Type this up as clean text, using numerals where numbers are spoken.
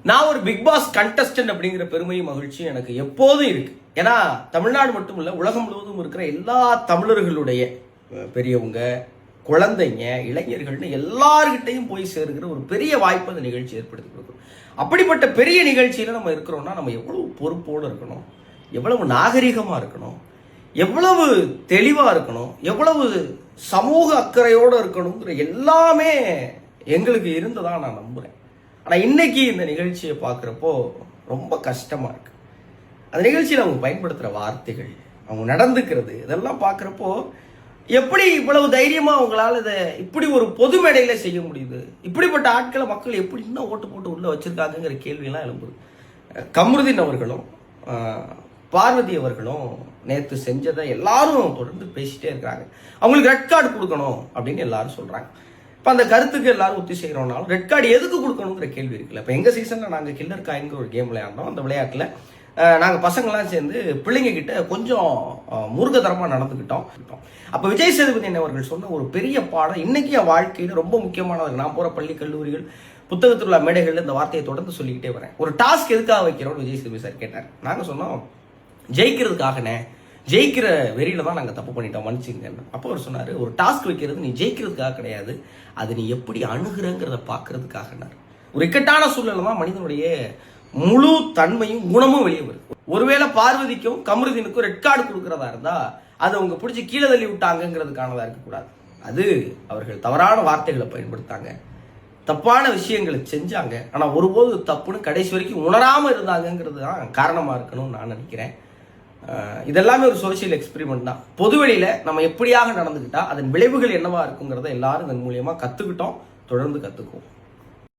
நான் ஒரு big pass contestant அப்படிங்கிற பெருமையும் மகிழ்ச்சியும் எனக்கு எப்போதும் இருக்கு. ஏன்னா தமிழ்நாடு மட்டும் இல்ல, உலகம் முழுவதும் இருக்கிற எல்லா தமிழர்களுடைய பெரியவங்க, குழந்தைங்க, இளைஞர்கள்னு எல்லார்கிட்டையும் போய் சேருகிற ஒரு பெரிய வாய்ப்பு அந்த நிகழ்ச்சி ஏற்படுத்தி கொடுக்கும். அப்படிப்பட்ட பெரிய நிகழ்ச்சியில நம்ம இருக்கிறோம்னா நம்ம எவ்வளவு பொறுப்போடு இருக்கணும், எவ்வளவு நாகரிகமா இருக்கணும், எவ்வளவு தெளிவா இருக்கணும், எவ்வளவு சமூக அக்கறையோடு இருக்கணுங்கிற எல்லாமே எங்களுக்கு இருந்ததா நான் நம்புறேன். ஆனால் இன்னைக்கு இந்த நிகழ்ச்சியை பார்க்குறப்போ ரொம்ப கஷ்டமாக இருக்கு. அந்த நிகழ்ச்சியில் அவங்க பயன்படுத்துகிற வார்த்தைகள், அவங்க நடந்துக்கிறது, இதெல்லாம் பார்க்குறப்போ எப்படி இவ்வளவு தைரியமாக அவங்களால இதை இப்படி ஒரு பொது மேடையில் செய்ய முடியுது, இப்படிப்பட்ட ஆட்களை மக்கள் எப்படி இன்னும் ஓட்டு போட்டு உள்ளே வச்சிருக்காங்கிற கேள்வியெல்லாம் எழும்புது. கம்ருதீன் அவர்களும் பார்வதி அவர்களும் நேற்று செஞ்சதை எல்லாரும் தொடர்ந்து பேசிட்டே இருக்கிறாங்க. அவங்களுக்கு ரெட் கார்டு கொடுக்கணும் அப்படின்னு எல்லாரும் சொல்கிறாங்க. இப்போ அந்த கருத்துக்கு எல்லாரும் ஒத்தி செய்கிறோம்னாலும் ரெட் கார்டு எதுக்கு கொடுக்கணுங்கிற கேள்வி இருக்குல்ல. இப்போ எங்கள் சீசனில் நாங்கள் கில்லர் காயின்கிற ஒரு கேம் விளையாண்டோம். அந்த விளையாட்டில் நாங்கள் பசங்கள்லாம் சேர்ந்து பிள்ளைங்க கிட்ட கொஞ்சம் முருகத்தரமாக நடந்துக்கிட்டோம். அப்போ விஜய் சேதுபதி அவர்கள் சொன்ன ஒரு பெரிய பாடம் இன்னைக்கு என் வாழ்க்கையில் ரொம்ப முக்கியமானது. நான் போகிற பள்ளி கல்லூரிகள் புத்தகத்தில் உள்ள மேடைகளில் இந்த வார்த்தையை தொடர்ந்து சொல்லிக்கிட்டே வரேன். ஒரு டாஸ்க் எதுக்காக வைக்கிறோம்னு விஜய் சேதுபதி சார் கேட்டார். நாங்கள் சொன்னோம் ஜெயிக்கிறதுக்காகனே, ஜெயிக்கிற வெறியில தான் நாங்கள் தப்பு பண்ணிட்டோம், மன்னிச்சுங்க. அப்போ அவர் சொன்னார், ஒரு டாஸ்க் வைக்கிறது நீ ஜெயிக்கிறதுக்காக கிடையாது, அது நீ எப்படி அணுகிறங்கிறத பார்க்கறதுக்காகனார். ஒரு இக்கட்டான சூழ்நிலை தான் மனிதனுடைய முழு தன்மையும் குணமும் வெளியே வருது. ஒருவேளை பார்வதிக்கும் கமருதீனுக்கும் ரெட் கார்டு கொடுக்கறதா இருந்தா அது அவங்க பிடிச்சி கீழே தள்ளி விட்டாங்கிறதுக்கானதா இருக்கக்கூடாது. அது அவர்கள் தவறான வார்த்தைகளை பயன்படுத்தாங்க, தப்பான விஷயங்களை செஞ்சாங்க, ஆனால் ஒருபோது தப்புன்னு கடைசி வரைக்கும் உணராமல் இருந்தாங்கிறது தான் காரணமாக இருக்கணும்னு நான் நினைக்கிறேன். இதெல்லாமே ஒரு சோசியல் எக்ஸ்பெரிமெண்ட் தான். பொதுவெளியில நம்ம எப்படியாக நடந்துக்கிட்டா அதன் விளைவுகள் என்னவா இருக்குங்கிறத எல்லாரும் இதன் மூலியமா கத்துக்கிட்டோம், தொடர்ந்து கத்துக்குவோம்.